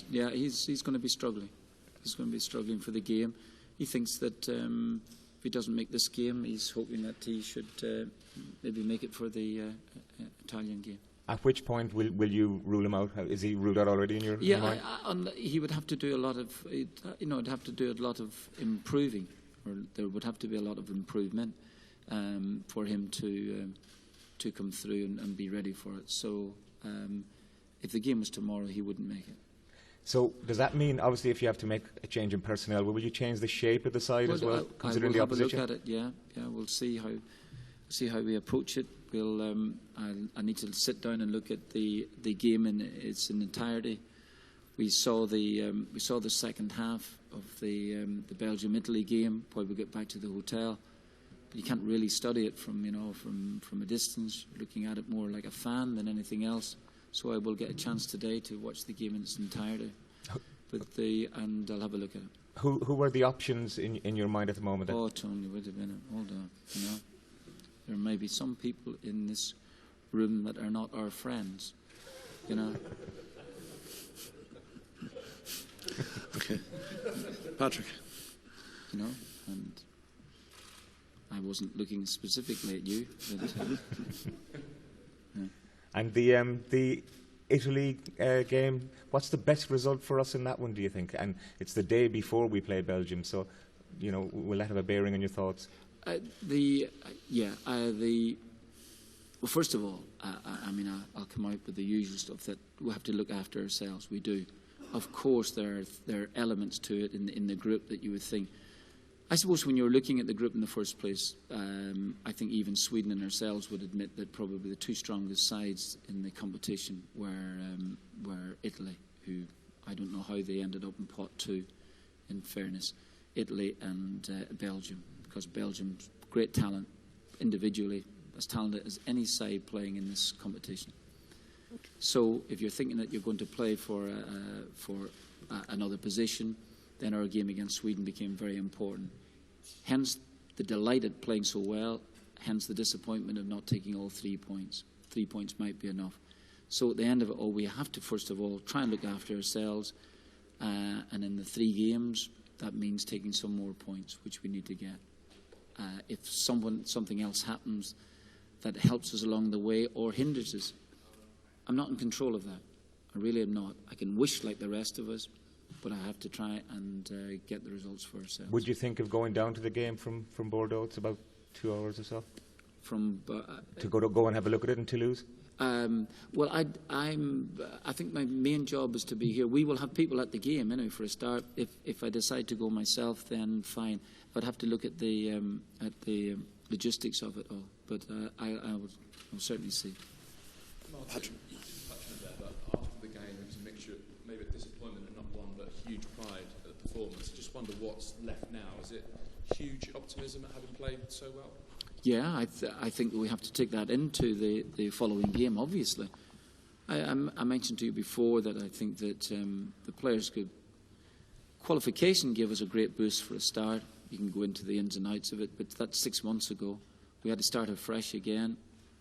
he's going to be struggling. He's going to be struggling for the game. He thinks that if he doesn't make this game, he's hoping that he should maybe make it for the Italian game. At which point will you rule him out? Is he ruled out already in your mind? He would have to do a lot of, he'd have to do a lot of improving, or there would have to be a lot of improvement for him to come through and be ready for it. So if the game was tomorrow, he wouldn't make it. So does that mean, obviously, if you have to make a change in personnel, will you change the shape of the side as well, considering the opposition? I will have a look at it. Yeah. We'll see how we approach it. I need to sit down and look at the game in its entirety. We saw the second half of the Belgium-Italy game while we get back to the hotel. But you can't really study it from a distance, looking at it more like a fan than anything else. So I will get a chance today to watch the game in its entirety, and I'll have a look at it. Who were the options in your mind at the moment? Oh, Tony, wait a minute, hold on. There may be some people in this room that are not our friends. Okay, Patrick. And I wasn't looking specifically at you. But, yeah. And the Italy game, what's the best result for us in that one, do you think? And it's the day before we play Belgium, so will that have a bearing on your thoughts? Well, first of all, I'll come out with the usual stuff that we have to look after ourselves. We do. Of course, there are elements to it in the group that you would think. I suppose when you're looking at the group in the first place, I think even Sweden and ourselves would admit that probably the two strongest sides in the competition were Italy, who I don't know how they ended up in pot 2, in fairness, Italy and Belgium, because Belgium's great talent individually, as talented as any side playing in this competition. So if you're thinking that you're going to play for another position, then our game against Sweden became very important. Hence the delight at playing so well, hence the disappointment of not taking all 3 points. 3 points might be enough. So at the end of it all, we have to first of all try and look after ourselves, and in the 3 games, that means taking some more points, which we need to get. If something else happens that helps us along the way or hinders us, I'm not in control of that. I really am not. I can wish like the rest of us, but I have to try and get the results for ourselves. Would you think of going down to the game from Bordeaux? It's about 2 hours or so. To go and have a look at it in Toulouse? Well, I think my main job is to be here. We will have people at the game, for a start. If I decide to go myself, then fine. But I'd have to look at the logistics of it all. But I will certainly see. Patrick. After the game, it was a mixture, maybe a disappointment and not one, but huge pride at the performance. I just wonder what's left now. Is it huge optimism at having played so well? Yeah, I think we have to take that into the following game, obviously. I mentioned to you before that I think that the players could... Qualification gave us a great boost for a start. You can go into the ins and outs of it, but that's 6 months ago. We had to start afresh again.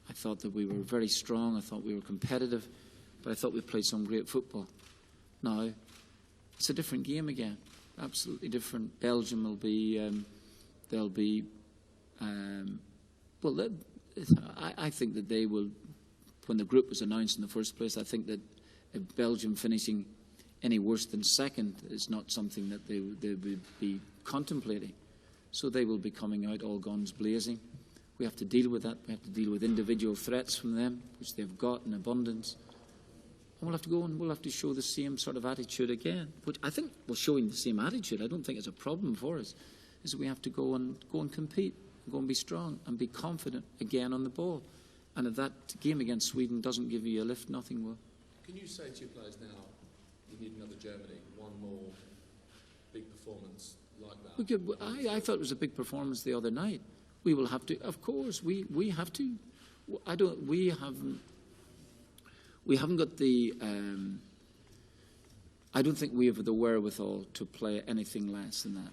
I thought that we were very strong. I thought we were competitive, but I thought we played some great football. Now, it's a different game again, absolutely different. Belgium will be, I think that they will, when the group was announced in the first place, I think that Belgium finishing any worse than second is not something that they would be contemplating. So they will be coming out all guns blazing. We have to deal with that. We have to deal with individual threats from them, which they've got in abundance. And we'll have to go and we'll have to show the same sort of attitude again. Which I think, showing the same attitude, I don't think is a problem for us. Is that we have to go and compete, go and be strong and be confident again on the ball. And if that game against Sweden doesn't give you a lift, nothing will. Can you say to your players now, you need another Germany, one more big performance like that? I thought it was a big performance the other night. We will have to, of course, we have to. We haven't got the. I don't think we have the wherewithal to play anything less than that.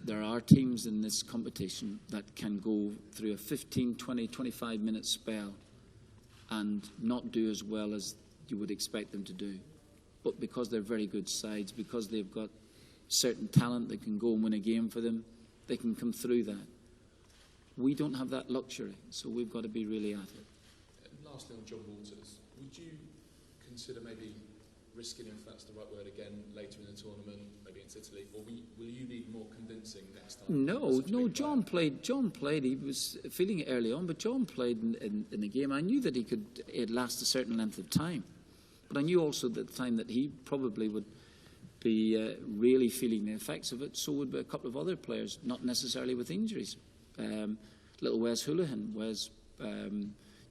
There are teams in this competition that can go through a 15, 20, 25-minute spell and not do as well as you would expect them to do. but because they're very good sides, because they've got certain talent that can go and win a game for them, they can come through that. We don't have that luxury, so we've got to be really at it. And lastly, on John Walters, would you consider maybe risking, if that's the right word again, later in the tournament, maybe against Italy, or will you need more convincing next time? No. John played. He was feeling it early on, but John played in the game. I knew that it'd last a certain length of time, but I knew also at the time that he probably would be really feeling the effects of it. So would be a couple of other players, not necessarily with injuries. Little Wes Houlihan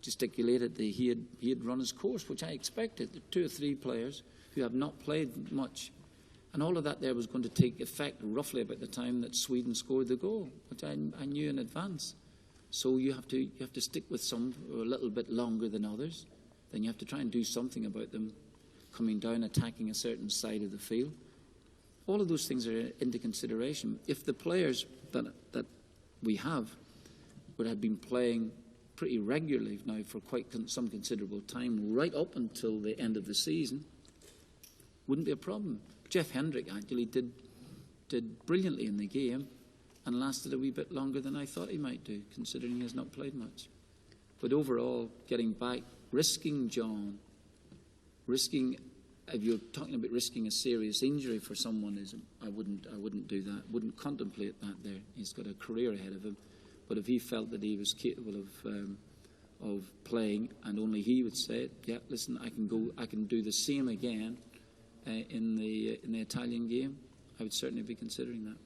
gesticulated that he had run his course, which I expected. There were 2 or 3 players who have not played much, and all of that there was going to take effect roughly about the time that Sweden scored the goal, which I knew in advance. So you have to stick with some a little bit longer than others. Then you have to try and do something about them coming down, attacking a certain side of the field. All of those things are into consideration. If the players that we have would have been playing pretty regularly now for quite some considerable time, right up until the end of the season, wouldn't be a problem. Jeff Hendrick actually did brilliantly in the game and lasted a wee bit longer than I thought he might do, considering he has not played much. But overall, getting back, risking John, if you're talking about risking a serious injury for someone, I wouldn't do that. Wouldn't contemplate that there. He's got a career ahead of him. But if he felt that he was capable of playing, and only he would say it, yeah, listen, I can do the same again in the Italian game, I would certainly be considering that.